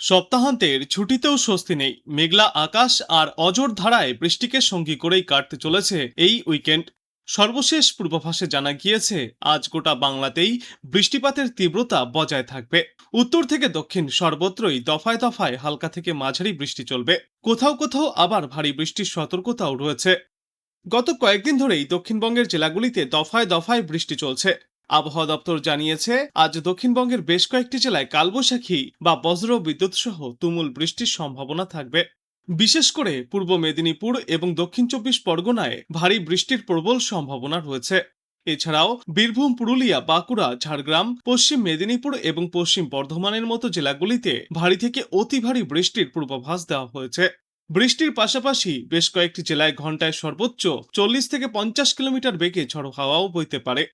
সপ্তাহান্তের ছুটিতেও স্বস্তি নেই। মেঘলা আকাশ আর অঝোর ধারায় বৃষ্টিকে সঙ্গী করেই কাটতে চলেছে এই উইকেন্ড। সর্বশেষ পূর্বাভাসে জানা গিয়েছে আজ গোটা বাংলাতেই বৃষ্টিপাতের তীব্রতা বজায় থাকবে। উত্তর থেকে দক্ষিণ সর্বত্রই দফায় দফায় হালকা থেকে মাঝারি বৃষ্টি চলবে। কোথাও কোথাও আবার ভারী বৃষ্টির সতর্কতাও রয়েছে। গত কয়েকদিন ধরেই দক্ষিণবঙ্গের জেলাগুলিতে দফায় দফায় বৃষ্টি চলছে। আবহাওয়া দপ্তর জানিয়েছে আজ দক্ষিণবঙ্গের বেশ কয়েকটি জেলায় কালবৈশাখী বা বজ্র বিদ্যুৎ সহ তুমুল বৃষ্টির সম্ভাবনা থাকবে। বিশেষ করে পূর্ব মেদিনীপুর এবং দক্ষিণ চব্বিশ পরগনায় ভারী বৃষ্টির প্রবল সম্ভাবনা রয়েছে। এছাড়াও বীরভূম, পুরুলিয়া, বাঁকুড়া, ঝাড়গ্রাম, পশ্চিম মেদিনীপুর এবং পশ্চিম বর্ধমানের মতো জেলাগুলিতে ভারী থেকে অতি ভারী বৃষ্টির পূর্বাভাস দেওয়া হয়েছে। বৃষ্টির পাশাপাশি বেশ কয়েকটি জেলায় ঘন্টায় সর্বোচ্চ 40 থেকে 50 কিলোমিটার বেগে ঝড়ো হাওয়াও বইতে পারে।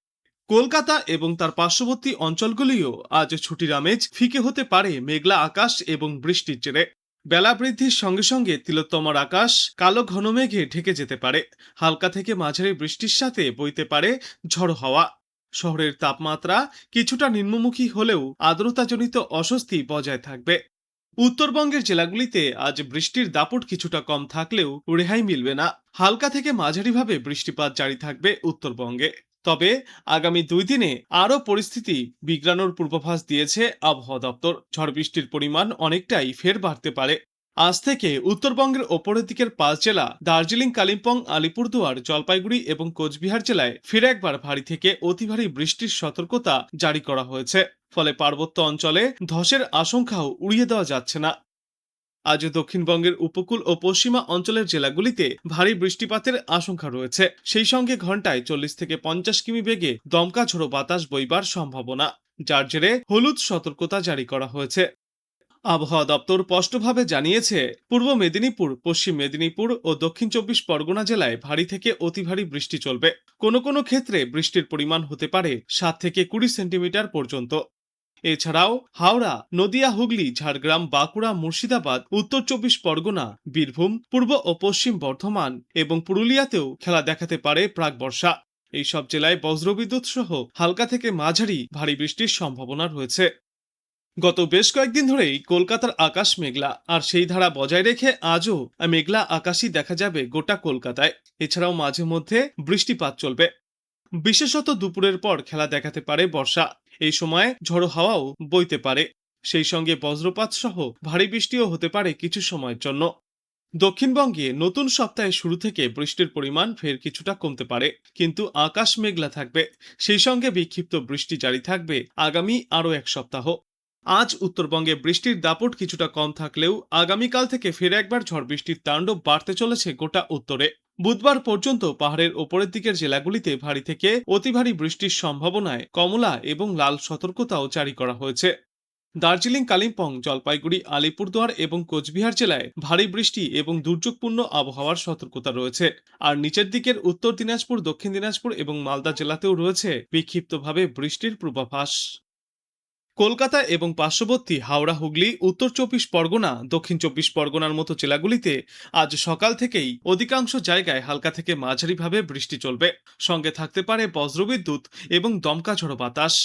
কলকাতা এবং তার পার্শ্ববর্তী অঞ্চলগুলিও আজ ছুটির আমেজ ফিকে হতে পারে মেঘলা আকাশ এবং বৃষ্টির জেরে। বেলা বৃদ্ধির সঙ্গে সঙ্গে তিলোত্তমার আকাশ কালো ঘন মেঘে ঢেকে যেতে পারে। হালকা থেকে মাঝারি বৃষ্টির সাথে বইতে পারে ঝড়ো হাওয়া। শহরের তাপমাত্রা কিছুটা নিম্নমুখী হলেও আর্দ্রতাজনিত অস্বস্তি বজায় থাকবে। উত্তরবঙ্গের জেলাগুলিতে আজ বৃষ্টির দাপট কিছুটা কম থাকলেও রেহাই মিলবে না। হালকা থেকে মাঝারিভাবে বৃষ্টিপাত জারি থাকবে উত্তরবঙ্গে। তবে আগামী 2 দিনে আরও পরিস্থিতি বিগড়ানোর পূর্বাভাস দিয়েছে আবহাওয়া দপ্তর। ঝড় বৃষ্টির পরিমাণ অনেকটাই ফের বাড়তে পারে। আজ থেকে উত্তরবঙ্গের ওপরের দিকের 5 জেলা দার্জিলিং, কালিম্পং, আলিপুরদুয়ার, জলপাইগুড়ি এবং কোচবিহার জেলায় ফের একবার ভারী থেকে অতি ভারী বৃষ্টির সতর্কতা জারি করা হয়েছে। ফলে পার্বত্য অঞ্চলে ধসের আশঙ্কাও উড়িয়ে দেওয়া যাচ্ছে না। আজ দক্ষিণবঙ্গের উপকূল ও পশ্চিমা অঞ্চলের জেলাগুলিতে ভারী বৃষ্টিপাতের আশঙ্কা রয়েছে। সেই সঙ্গে ঘন্টায় 40 থেকে 50 কিমি বেগে দমকা ঝোড়ো বাতাস বইবার সম্ভাবনা, যার জেরে হলুদ সতর্কতা জারি করা হয়েছে। আবহাওয়া দপ্তর স্পষ্টভাবে জানিয়েছে পূর্ব মেদিনীপুর, পশ্চিম মেদিনীপুর ও দক্ষিণ চব্বিশ পরগনা জেলায় ভারী থেকে অতি ভারী বৃষ্টি চলবে। কোনো কোনো ক্ষেত্রে বৃষ্টির পরিমাণ হতে পারে 7 থেকে 20 সেন্টিমিটার পর্যন্ত। এছাড়াও হাওড়া, নদিয়া, হুগলি, ঝাড়গ্রাম, বাঁকুড়া, মুর্শিদাবাদ, উত্তর চব্বিশ পরগনা, বীরভূম, পূর্ব ও পশ্চিম বর্ধমান এবং পুরুলিয়াতেও খেলা দেখাতে পারে প্রাক বর্ষা। এইসব জেলায় বজ্রবিদ্যুৎ সহ হালকা থেকে মাঝারি ভারী বৃষ্টির সম্ভাবনা রয়েছে। গত বেশ কয়েকদিন ধরেই কলকাতার আকাশ মেঘলা, আর সেই ধারা বজায় রেখে আজও মেঘলা আকাশই দেখা যাবে গোটা কলকাতায়। এছাড়াও মাঝে মধ্যে বৃষ্টিপাত চলবে। বিশেষত দুপুরের পর খেলা দেখাতে পারে বর্ষা। এই সময় ঝড়ো হাওয়াও বইতে পারে। সেই সঙ্গে বজ্রপাত সহ ভারী বৃষ্টিও হতে পারে কিছু সময়ের জন্য। দক্ষিণবঙ্গে নতুন সপ্তাহের শুরু থেকে বৃষ্টির পরিমাণ ফের কিছুটা কমতে পারে, কিন্তু আকাশ মেঘলা থাকবে। সেই সঙ্গে বিক্ষিপ্ত বৃষ্টি জারি থাকবে আগামী আরও এক সপ্তাহ। আজ উত্তরবঙ্গে বৃষ্টির দাপট কিছুটা কম থাকলেও আগামীকাল থেকে ফের একবার ঝড় বৃষ্টির তাণ্ডব বাড়তে চলেছে গোটা উত্তরে। বুধবার পর্যন্ত পাহাড়ের ওপরের দিকের জেলাগুলিতে ভারী থেকে অতি ভারী বৃষ্টির সম্ভাবনায় কমলা এবং লাল সতর্কতাও জারি করা হয়েছে। দার্জিলিং, কালিম্পং, জলপাইগুড়ি, আলিপুরদুয়ার এবং কোচবিহার জেলায় ভারী বৃষ্টি এবং দুর্যোগপূর্ণ আবহাওয়ার সতর্কতা রয়েছে। আর নিচের দিকের উত্তর দিনাজপুর, দক্ষিণ দিনাজপুর এবং মালদা জেলাতেও রয়েছে বিক্ষিপ্তভাবে বৃষ্টির পূর্বাভাস। কলকাতা এবং পার্শ্ববর্তী হাওড়া, হুগলি, উত্তর চব্বিশ পরগনা, দক্ষিণ চব্বিশ পরগনার মতো জেলাগুলিতে আজ সকাল থেকেই অধিকাংশ জায়গায় হালকা থেকে মাঝারিভাবে বৃষ্টি চলবে। সঙ্গে থাকতে পারে বজ্রবিদ্যুৎ এবং দমকা ঝড়ো বাতাস।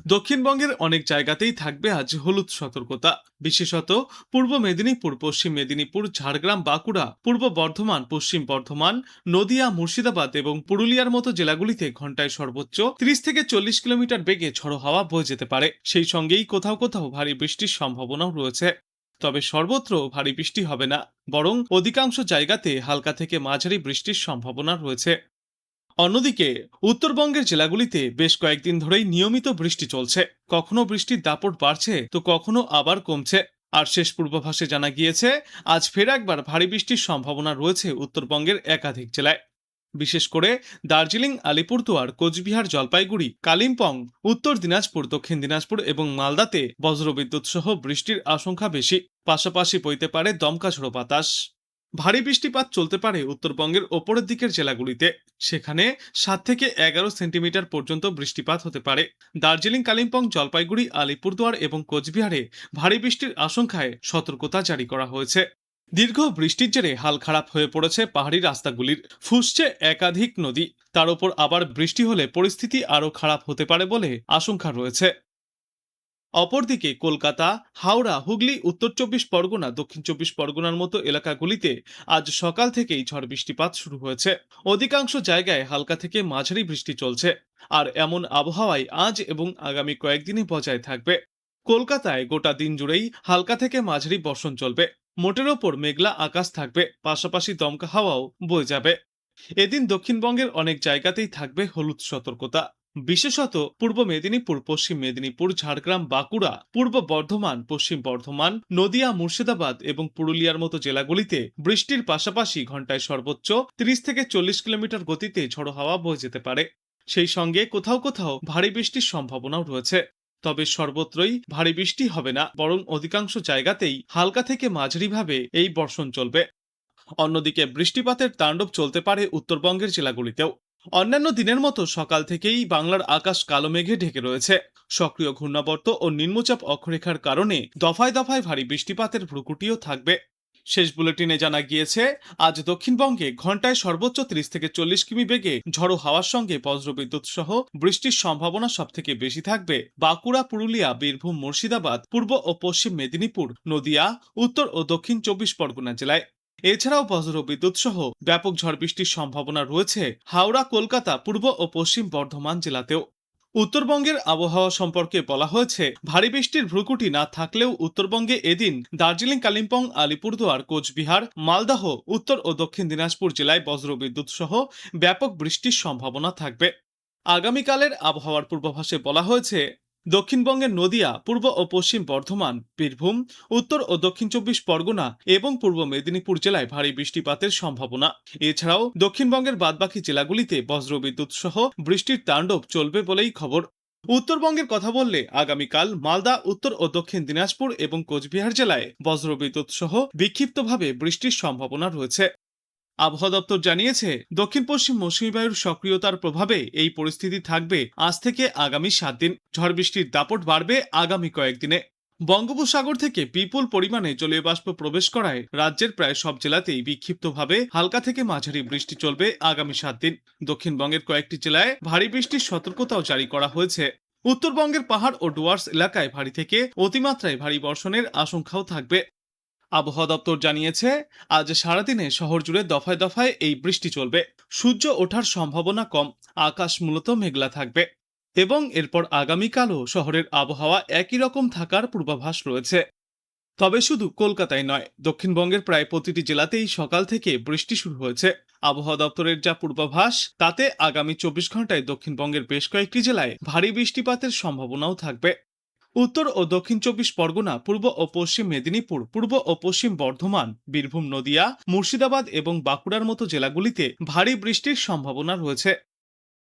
দক্ষিণবঙ্গের অনেক জায়গাতেই থাকবে আজ হলুদ সতর্কতা। বিশেষত পূর্ব মেদিনীপুর, পশ্চিম মেদিনীপুর, ঝাড়গ্রাম, বাঁকুড়া, পূর্ব বর্ধমান, পশ্চিম বর্ধমান, নদিয়া, মুর্শিদাবাদ এবং পুরুলিয়ার মতো জেলাগুলিতে ঘন্টায় সর্বোচ্চ 30 থেকে 40 কিলোমিটার বেগে ঝড়ো হাওয়া বয়ে যেতে পারে। সেই সঙ্গেই কোথাও কোথাও ভারী বৃষ্টির সম্ভাবনাও রয়েছে। তবে সর্বত্র ভারী বৃষ্টি হবে না, বরং অধিকাংশ জায়গাতে হালকা থেকে মাঝারি বৃষ্টির সম্ভাবনা রয়েছে। অন্যদিকে উত্তরবঙ্গের জেলাগুলিতে বেশ কয়েকদিন ধরেই নিয়মিত বৃষ্টি চলছে। কখনো বৃষ্টির দাপট বাড়ছে তো কখনো আবার কমছে। আর শেষ পূর্বাভাসে জানা গিয়েছে আজ ফের একবার ভারী বৃষ্টির সম্ভাবনা রয়েছে উত্তরবঙ্গের একাধিক জেলায়। বিশেষ করে দার্জিলিং, আলিপুরদুয়ার, কোচবিহার, জলপাইগুড়ি, কালিম্পং, উত্তর দিনাজপুর, দক্ষিণ দিনাজপুর এবং মালদাতে বজ্রবিদ্যুৎ সহ বৃষ্টির আশঙ্কা বেশি। পাশাপাশি বইতে পারে দমকা ঝোড়ো বাতাস। ভারী বৃষ্টিপাত চলতে পারে উত্তরবঙ্গের ওপরের দিকের জেলাগুলিতে। সেখানে 7 থেকে 11 সেন্টিমিটার পর্যন্ত বৃষ্টিপাত হতে পারে। দার্জিলিং, কালিম্পং, জলপাইগুড়ি, আলিপুরদুয়ার এবং কোচবিহারে ভারী বৃষ্টির আশঙ্কায় সতর্কতা জারি করা হয়েছে। দীর্ঘ বৃষ্টির জেরে হাল খারাপ হয়ে পড়েছে পাহাড়ি রাস্তাগুলির। ফুসছে একাধিক নদী। তার উপর আবার বৃষ্টি হলে পরিস্থিতি আরও খারাপ হতে পারে বলে আশঙ্কা রয়েছে। অপরদিকে কলকাতা, হাওড়া, হুগলি, উত্তর চব্বিশ পরগনা, দক্ষিণ চব্বিশ পরগনার মতো এলাকাগুলিতে আজ সকাল থেকেই ঝড় বৃষ্টিপাত শুরু হয়েছে। অধিকাংশ জায়গায় হালকা থেকে মাঝারি বৃষ্টি চলছে। আর এমন আবহাওয়ায় আজ এবং আগামী কয়েকদিনই বজায় থাকবে। কলকাতায় গোটা দিন জুড়েই হালকা থেকে মাঝারি বর্ষণ চলবে। মোটের ওপর মেঘলা আকাশ থাকবে, পাশাপাশি দমকা হাওয়াও বয়ে যাবে। এদিন দক্ষিণবঙ্গের অনেক জায়গাতেই থাকবে হলুদ সতর্কতা। বিশেষত পূর্ব মেদিনীপুর, পশ্চিম মেদিনীপুর, ঝাড়গ্রাম, বাঁকুড়া, পূর্ব বর্ধমান, পশ্চিম বর্ধমান, নদিয়া, মুর্শিদাবাদ এবং পুরুলিয়ার মতো জেলাগুলিতে বৃষ্টির পাশাপাশি ঘন্টায় সর্বোচ্চ 30 থেকে 40 কিলোমিটার গতিতে ঝোড়ো হাওয়া বয়ে যেতে পারে। সেই সঙ্গে কোথাও কোথাও ভারী বৃষ্টির সম্ভাবনাও রয়েছে। তবে সর্বত্রই ভারী বৃষ্টি হবে না, বরং অধিকাংশ জায়গাতেই হালকা থেকে মাঝারিভাবে এই বর্ষণ চলবে। অন্যদিকে বৃষ্টিপাতের তাণ্ডব চলতে পারে উত্তরবঙ্গের জেলাগুলিতেও। অন্যান্য দিনের মতো সকাল থেকেই বাংলার আকাশ কালো মেঘে ঢেকে রয়েছে। সক্রিয় ঘূর্ণাবর্ত ও নিম্নচাপ অক্ষরেখার কারণে দফায় দফায় ভারী বৃষ্টিপাতের ভ্রুকুটিও থাকবে। শেষ বুলেটিনে জানা গিয়েছে, আজ দক্ষিণবঙ্গে ঘন্টায় সর্বোচ্চ 30 থেকে 40 কিমি বেগে ঝড়ো হাওয়ার সঙ্গে বজ্রবিদ্যুৎ সহ বৃষ্টির সম্ভাবনা সবথেকে বেশি থাকবে বাঁকুড়া, পুরুলিয়া, বীরভূম, মুর্শিদাবাদ, পূর্ব ও পশ্চিম মেদিনীপুর, নদিয়া, উত্তর ও দক্ষিণ 24 পরগনা জেলায়। এছাড়াও বজ্রবিদ্যুৎ সহ ব্যাপক ঝড় বৃষ্টির সম্ভাবনা রয়েছে হাওড়া, কলকাতা, পূর্ব ও পশ্চিম বর্ধমান জেলাতেও। উত্তরবঙ্গের আবহাওয়া সম্পর্কে বলা হয়েছে, ভারী বৃষ্টির ভ্রুকুটি না থাকলেও উত্তরবঙ্গে এদিন দার্জিলিং, কালিম্পং, আলিপুরদুয়ার, কোচবিহার, মালদহ, উত্তর ও দক্ষিণ দিনাজপুর জেলায় বজ্রবিদ্যুৎ সহ ব্যাপক বৃষ্টির সম্ভাবনা থাকবে। আগামীকালের আবহাওয়ার পূর্বাভাসে বলা হয়েছে, দক্ষিণবঙ্গের নদিয়া, পূর্ব ও পশ্চিম বর্ধমান, বীরভূম, উত্তর ও দক্ষিণ 24 পরগনা এবং পূর্ব মেদিনীপুর জেলায় ভারী বৃষ্টিপাতের সম্ভাবনা। এছাড়াও দক্ষিণবঙ্গের বাদবাকি জেলাগুলিতে বজ্রবিদ্যুৎ সহ বৃষ্টির তাণ্ডব চলবে বলেই খবর। উত্তরবঙ্গের কথা বললে আগামীকাল মালদা, উত্তর ও দক্ষিণ দিনাজপুর এবং কোচবিহার জেলায় বজ্রবিদ্যুৎ সহ বিক্ষিপ্তভাবে বৃষ্টির সম্ভাবনা রয়েছে। আবহাওয়া দপ্তর জানিয়েছে, দক্ষিণ পশ্চিম মৌসুমী বায়ুর সক্রিয়তার প্রভাবে এই পরিস্থিতি থাকবে আজ থেকে আগামী 7 দিন। ঝড় বৃষ্টির দাপট বাড়বে আগামী কয়েকদিনে। বঙ্গোপসাগর থেকে বিপুল পরিমাণে জলীয় বাষ্প প্রবেশ করায় রাজ্যের প্রায় সব জেলাতেই বিক্ষিপ্তভাবে হালকা থেকে মাঝারি বৃষ্টি চলবে আগামী 7 দিন। দক্ষিণবঙ্গের কয়েকটি জেলায় ভারী বৃষ্টির সতর্কতাও জারি করা হয়েছে। উত্তরবঙ্গের পাহাড় ও ডুয়ার্স এলাকায় ভারী থেকে অতিমাত্রায় ভারী বর্ষণের আশঙ্কাও থাকবে। আবহাওয়া দপ্তর জানিয়েছে, আজ সারাদিনে শহর জুড়ে দফায় দফায় এই বৃষ্টি চলবে। সূর্য ওঠার সম্ভাবনা কম, আকাশ মূলত মেঘলা থাকবে এবং এরপর আগামীকালও শহরের আবহাওয়া একই রকম থাকার পূর্বাভাস রয়েছে। তবে শুধু কলকাতায় নয়, দক্ষিণবঙ্গের প্রায় প্রতিটি জেলাতেই সকাল থেকে বৃষ্টি শুরু হয়েছে। আবহাওয়া দপ্তরের যা পূর্বাভাস, তাতে আগামী 24 ঘন্টায় দক্ষিণবঙ্গের বেশ কয়েকটি জেলায় ভারী বৃষ্টিপাতের সম্ভাবনাও থাকবে। উত্তর ও দক্ষিণ 24 পরগনা, পূর্ব ও পশ্চিম মেদিনীপুর, পূর্ব ও পশ্চিম বর্ধমান, বীরভূম, নদিয়া, মুর্শিদাবাদ এবং বাঁকুড়ার মতো জেলাগুলিতে ভারী বৃষ্টির সম্ভাবনা রয়েছে।